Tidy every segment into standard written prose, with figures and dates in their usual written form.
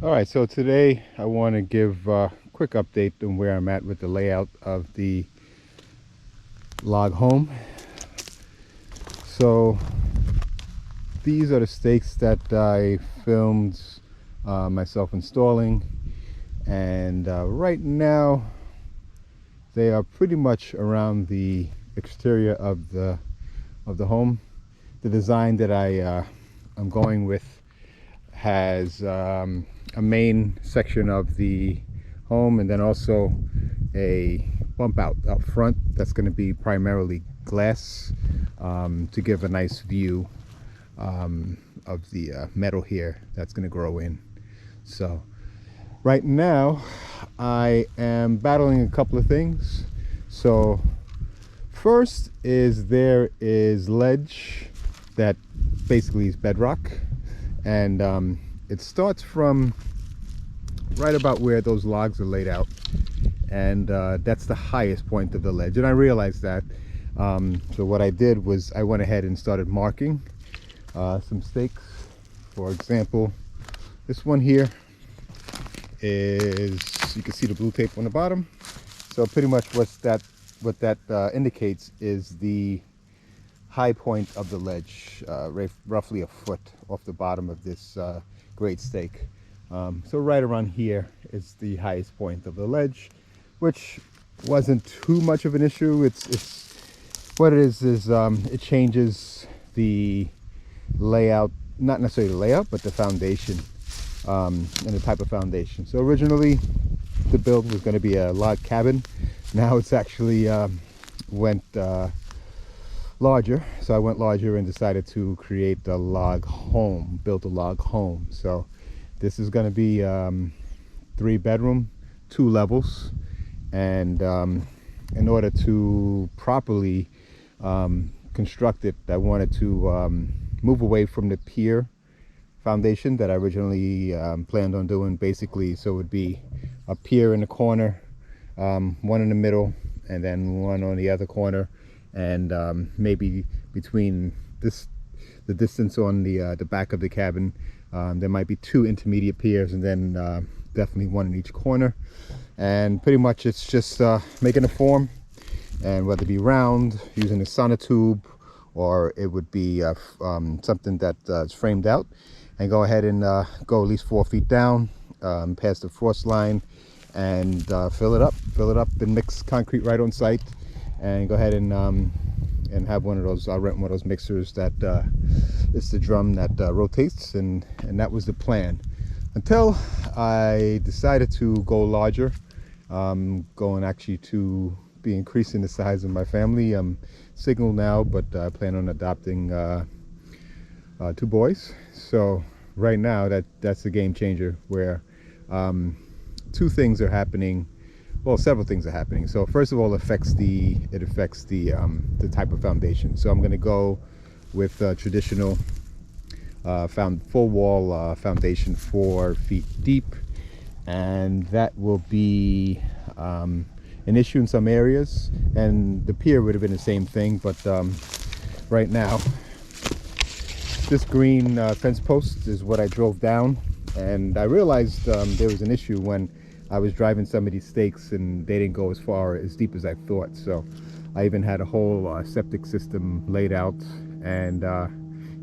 All right, so today I want to give a quick update on where I'm at with the layout of the log home. So these are the stakes that I filmed myself installing, and right now they are pretty much around the exterior of the home. The design that I'm going with has a main section of the home, and then also a bump out front that's going to be primarily glass to give a nice view of the metal here that's going to grow in. So right now I am battling a couple of things. So first is there is ledge that basically is bedrock, and it starts from right about where those logs are laid out, and that's the highest point of the ledge, and I realized that. So what I did was I went ahead and started marking some stakes. For example, this one here is, you can see the blue tape on the bottom. So pretty much what that indicates is the high point of the ledge, roughly a foot off the bottom of this grade stake. So right around here is the highest point of the ledge, which wasn't too much of an issue. It's what it is it changes the layout, not necessarily the layout, but the foundation and the type of foundation. So originally the build was going to be a log cabin. Now it's actually went larger. So I went larger and decided to create a log home, build a log home. So this is going to be 3-bedroom, 2 levels, and in order to properly construct it, I wanted to move away from the pier foundation that I originally planned on doing. Basically, so it would be a pier in the corner, one in the middle, and then one on the other corner, and maybe between the distance on the back of the cabin, there might be 2 intermediate piers, and then definitely one in each corner. And pretty much it's just making a form, and whether it be round using a sonotube, or it would be something that is framed out, and go ahead and go at least 4 feet down past the frost line, and fill it up and mix concrete right on site, and go ahead and have one of those, I'll rent one of those mixers that it's the drum that rotates, and that was the plan until I decided to go larger. Going actually to be increasing the size of my family. I'm single now, but I plan on adopting 2 boys. So right now that's a game changer, where 2 things are happening. Well, several things are happening. So first of all, it affects the type of foundation. So I'm going to go with traditional full wall foundation, 4 feet deep, and that will be an issue in some areas, and the pier would have been the same thing. But right now this green fence post is what I drove down, and I realized there was an issue when I was driving some of these stakes, and they didn't go as deep as I thought. So I even had a whole septic system laid out, and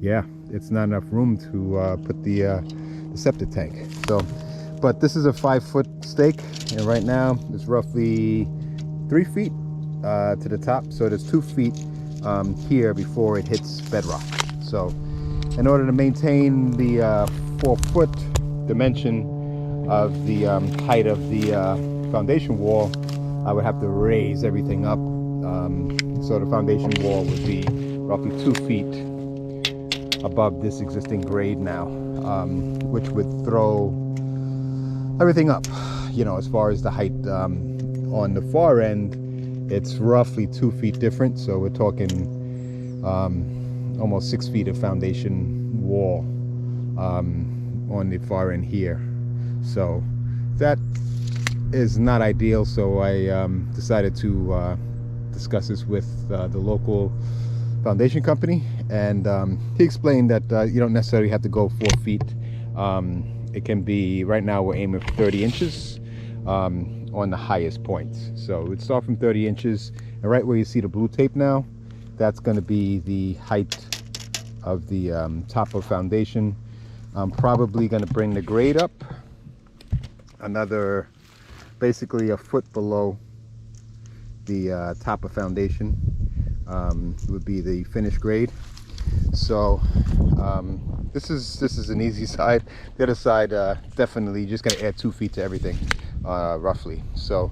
yeah, it's not enough room to put the septic tank. So, but this is a 5-foot stake, and right now it's roughly 3 feet to the top. So there's 2 feet here before it hits bedrock. So in order to maintain the 4-foot dimension of the height of the foundation wall, I would have to raise everything up. So the foundation wall would be roughly 2 feet above this existing grade now, which would throw everything up, you know, as far as the height. On the far end, it's roughly 2 feet different, so we're talking almost 6 feet of foundation wall on the far end here. So that is not ideal. So I decided to discuss this with the local foundation company, and he explained that you don't necessarily have to go 4 feet it can be, right now we're aiming for 30 inches on the highest points. So we'd start from 30 inches, and right where you see the blue tape now, that's going to be the height of the top of foundation. I'm probably going to bring the grade up another, basically a foot below the top of foundation would be the finished grade. So this is an easy side. The other side, definitely just going to add 2 feet to everything, roughly. So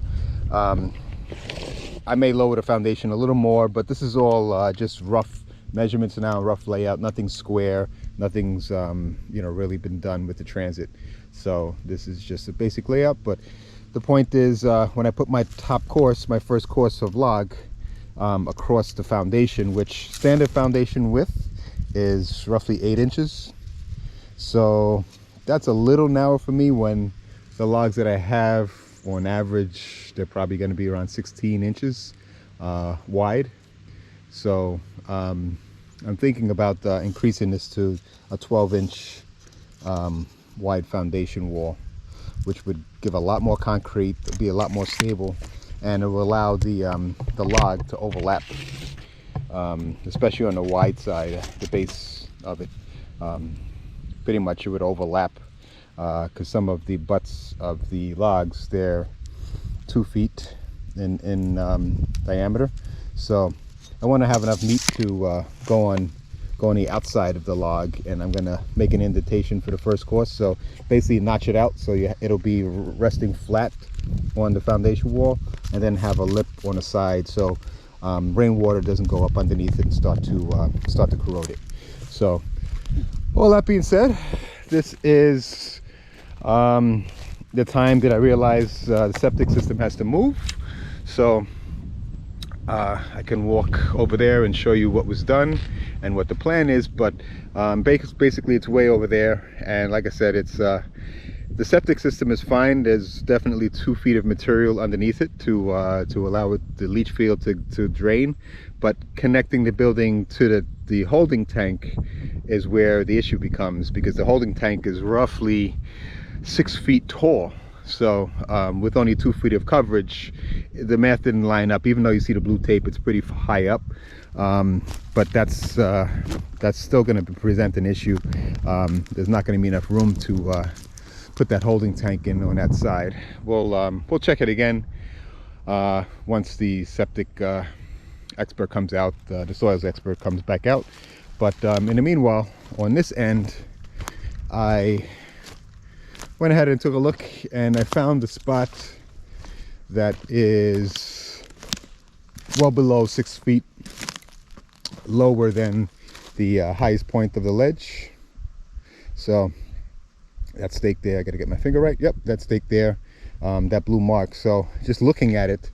I may lower the foundation a little more, but this is all just rough measurements now, rough layout. Nothing's square, nothing's you know, really been done with the transit. So this is just a basic layout. But the point is, when I put my top course, my first course of log across the foundation, which standard foundation width is roughly 8 inches. So that's a little narrow for me, when the logs that I have on average, they're probably going to be around 16 inches wide. So I'm thinking about increasing this to a 12-inch wide foundation wall, which would give a lot more concrete, be a lot more stable, and it will allow the log to overlap, especially on the wide side, the base of it. Pretty much it would overlap, because some of the butts of the logs, they're 2 feet in diameter. So I want to have enough meat to go on the outside of the log, and I'm going to make an indentation for the first course. So basically notch it out so it'll be resting flat on the foundation wall, and then have a lip on the side so rainwater doesn't go up underneath it and start to corrode it. So all that being said, this is the time that I realize the septic system has to move. So I can walk over there and show you what was done and what the plan is, but basically it's way over there. And like I said, it's the septic system is fine. There's definitely 2 feet of material underneath it to allow the leach field to drain, but connecting the building to the holding tank is where the issue becomes, because the holding tank is roughly 6 feet tall. So with only 2 feet of coverage, the math didn't line up. Even though you see the blue tape, it's pretty high up, but that's still going to present an issue. There's not going to be enough room to put that holding tank in on that side. We'll check it again once the septic expert comes out, the soils expert comes back out. But in the meanwhile, on this end, I went ahead and took a look, and I found the spot that is well below 6 feet lower than the highest point of the ledge. So that stake there, I gotta get my finger right. Yep, that stake there, that blue mark. So just looking at it,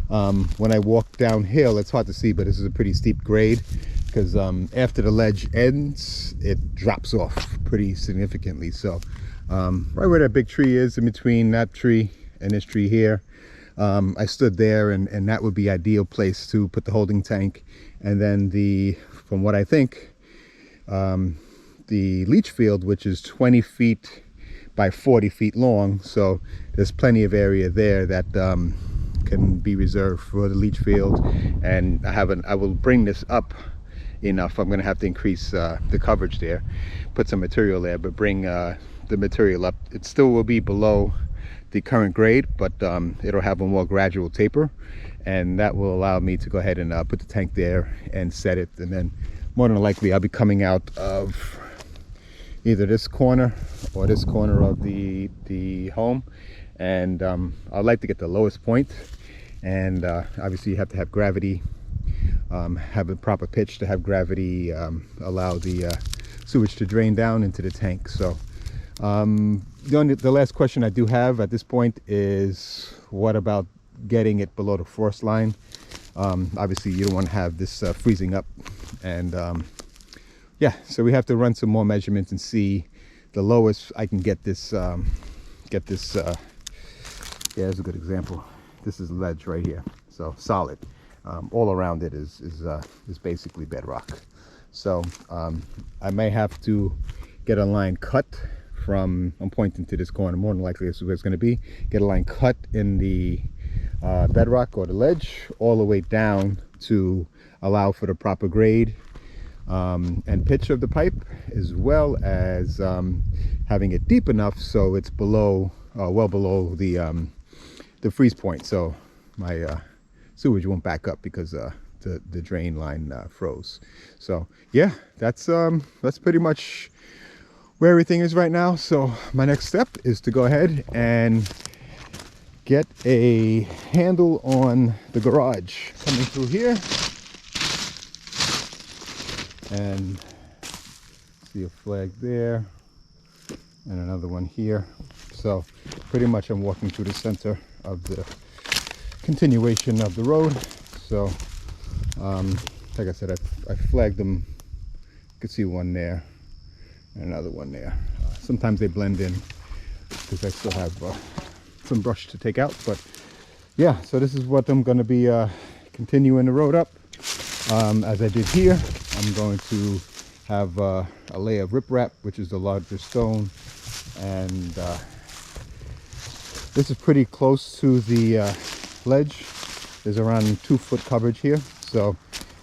when I walk downhill, it's hard to see, but this is a pretty steep grade, because after the ledge ends, it drops off pretty significantly. So right where that big tree is, in between that tree and this tree here, I stood there, and that would be ideal place to put the holding tank. And then from what I think, the leach field, which is 20 feet by 40 feet long, so there's plenty of area there that can be reserved for the leach field. And I will bring this up enough. I'm going to have to increase the coverage there, put some material there, but bring the material up. It still will be below the current grade, but it'll have a more gradual taper, and that will allow me to go ahead and put the tank there and set it. And then more than likely I'll be coming out of either this corner or this corner of the home, and I'd like to get the lowest point. And obviously you have to have gravity, have a proper pitch to have gravity allow the sewage to drain down into the tank. So the last question I do have at this point is, what about getting it below the frost line? Obviously you don't want to have this freezing up, and yeah, so we have to run some more measurements and see the lowest I can get this. Yeah, here's a good example. This is ledge right here, so solid. All around it is basically bedrock. So I may have to get a line cut from, I'm pointing to this corner, more than likely this is where it's going to be. Get a line cut in the bedrock or the ledge all the way down to allow for the proper grade and pitch of the pipe, as well as having it deep enough so it's below, well below the freeze point, so my sewage won't back up because the drain line froze. So yeah, that's pretty much where everything is right now. So my next step is to go ahead and get a handle on the garage coming through here, and see a flag there and another one here. So pretty much I'm walking through the center of the continuation of the road. So like I said, I flagged them. You can see one there and another one there. Sometimes they blend in because I still have some brush to take out, but yeah, so this is what I'm going to be continuing the road up. As I did here, I'm going to have a layer of riprap, which is the larger stone, and this is pretty close to the ledge. There's around 2 foot coverage here, so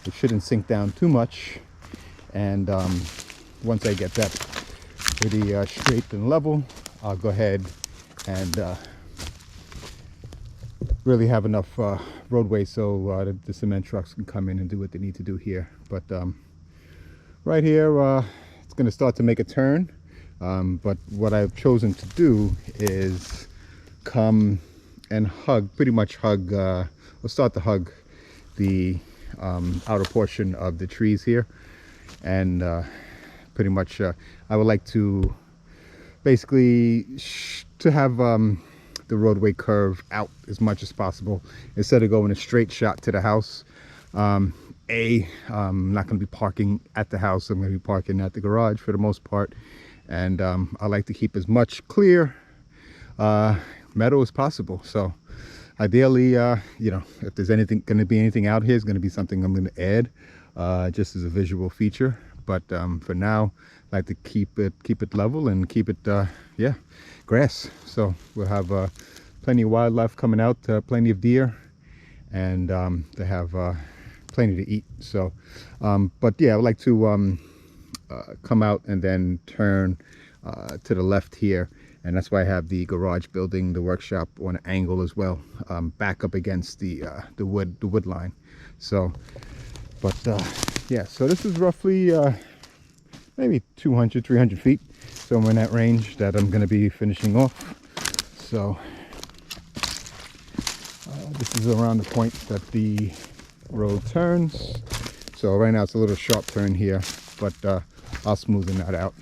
it shouldn't sink down too much. And once I get that pretty straight and level, I'll go ahead and really have enough roadway so the cement trucks can come in and do what they need to do here. But right here, it's going to start to make a turn. But what I've chosen to do is come and pretty much hug, we'll start to hug the outer portion of the trees here. And pretty much I would like to basically to have the roadway curve out as much as possible instead of going a straight shot to the house. I'm not going to be parking at the house. I'm going to be parking at the garage for the most part, and I like to keep as much clear meadow as possible. So ideally, you know, if there's anything going to be anything out here, it's going to be something I'm going to add just as a visual feature. But for now, I like to keep it level and keep it yeah, grass. So we'll have plenty of wildlife coming out, plenty of deer, and they have plenty to eat. So but yeah, I would like to come out and then turn to the left here, and that's why I have the garage building, the workshop on an angle as well, back up against the wood line. So but yeah, so this is roughly maybe 200-300 feet, somewhere in that range that I'm going to be finishing off. So this is around the point that the road turns. So right now it's a little sharp turn here, but I'll smoothen that out.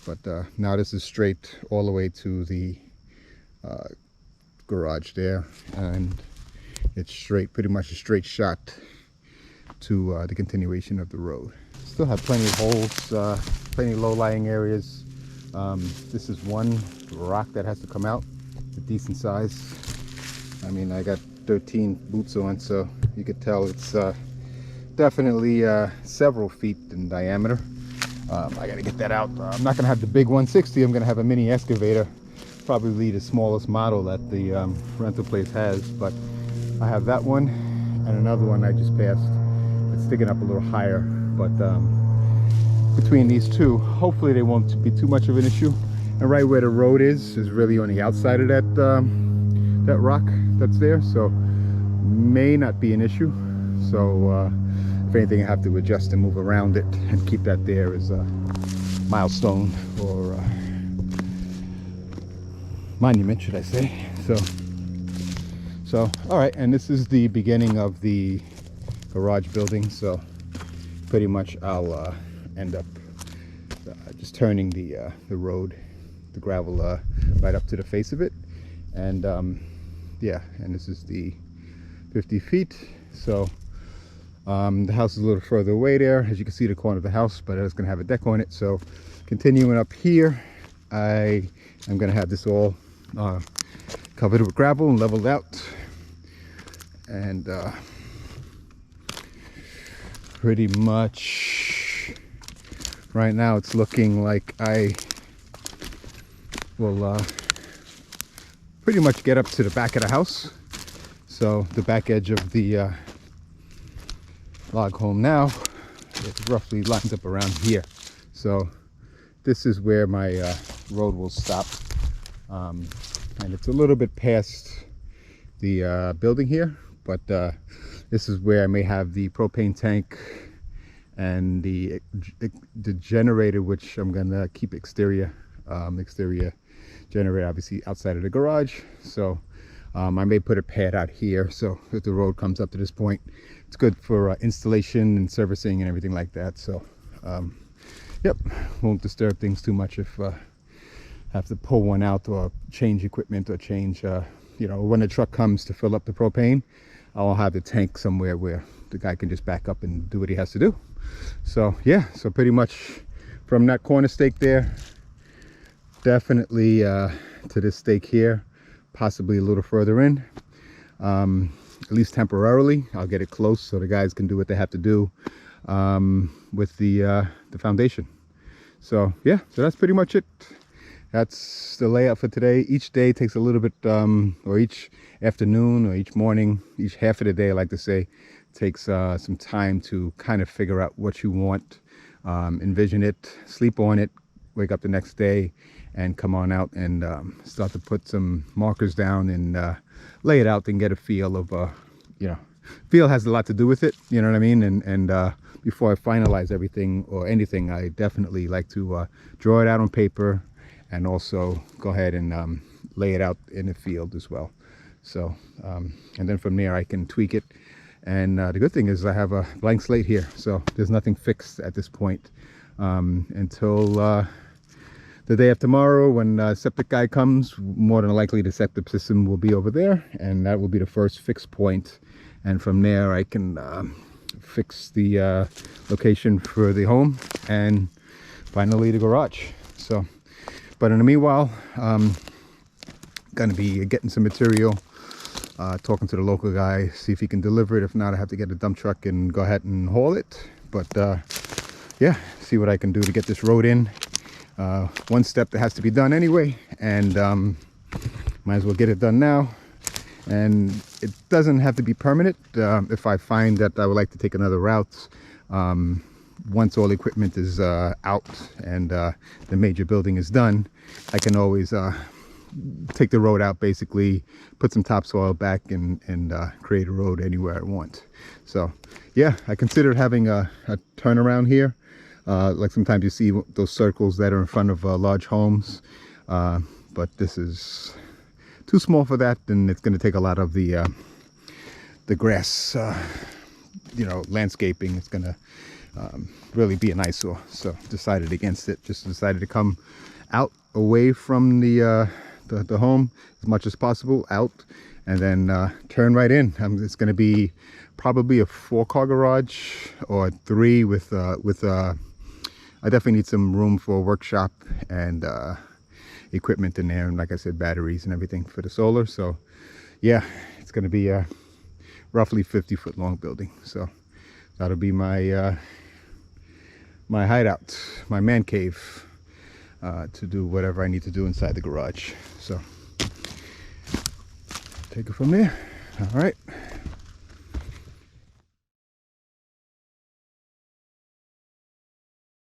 But now this is straight all the way to the garage there, and it's straight, pretty much a straight shot to the continuation of the road. Still have plenty of holes, plenty of low-lying areas. This is one rock that has to come out, a decent size. I mean, I got 13 boots on, so you could tell it's definitely several feet in diameter. I gotta get that out. I'm not gonna have the big 160. I'm gonna have a mini excavator, probably the smallest model that the rental place has. But I have that one and another one I just passed. It's sticking up a little higher, but between these two, hopefully they won't be too much of an issue. And right where the road is really on the outside of that that rock that's there, so may not be an issue. So if anything, I have to adjust and move around it and keep that there as a milestone or monument, should I say. So all right, and this is the beginning of the garage building. So pretty much I'll end up just turning the road, the gravel right up to the face of it. And yeah, and this is the 50 feet. So the house is a little further away there, as you can see the corner of the house, but it's going to have a deck on it. So continuing up here, I am going to have this all covered with gravel and leveled out, and pretty much right now it's looking like I will pretty much get up to the back of the house. So the back edge of the log home now, it roughly lines up around here. So this is where my road will stop, and it's a little bit past the building here, but this is where I may have the propane tank and the generator, which I'm gonna keep exterior generator obviously outside of the garage. So I may put a pad out here, so if the road comes up to this point, it's good for installation and servicing and everything like that. So yep, won't disturb things too much if have to pull one out or change equipment or change you know, when the truck comes to fill up the propane, I'll have the tank somewhere where the guy can just back up and do what he has to do. So yeah, so pretty much from that corner stake there, definitely to this stake here, possibly a little further in, at least temporarily. I'll get it close so the guys can do what they have to do with the foundation. So yeah, so that's pretty much it. That's the layout for today. Each day takes a little bit, or each afternoon or each morning, each half of the day, I like to say, takes some time to kind of figure out what you want, envision it, sleep on it, wake up the next day and come on out and start to put some markers down and lay it out and get a feel of, you know, feel has a lot to do with it, you know what I mean? And before I finalize everything or anything, I definitely like to draw it out on paper and also go ahead and lay it out in the field as well. So and then from there I can tweak it. And the good thing is I have a blank slate here, so there's nothing fixed at this point until the day of tomorrow when septic guy comes. More than likely the septic system will be over there, and that will be the first fix point. And from there I can fix the location for the home and finally the garage. So, but in the meanwhile, gonna be getting some material, talking to the local guy, see if he can deliver it. If not, I have to get a dump truck and go ahead and haul it. But yeah, see what I can do to get this road in. One step that has to be done anyway, and might as well get it done now. And it doesn't have to be permanent. If I find that I would like to take another route, once all equipment is out and the major building is done, I can always take the road out, basically put some topsoil back and create a road anywhere I want. So yeah, I considered having a turnaround here. Like sometimes you see those circles that are in front of large homes, but this is too small for that, and it's going to take a lot of the grass, you know, landscaping. It's going to really be an eyesore. So decided against it. Just decided to come out away from the home as much as possible, out, and then turn right in. It's going to be probably a 4-car garage or 3 with I definitely need some room for a workshop and equipment in there, and like I said, batteries and everything for the solar. So yeah, it's going to be a roughly 50-foot long building. So that'll be my my hideout, my man cave, to do whatever I need to do inside the garage. So take it from there. All right.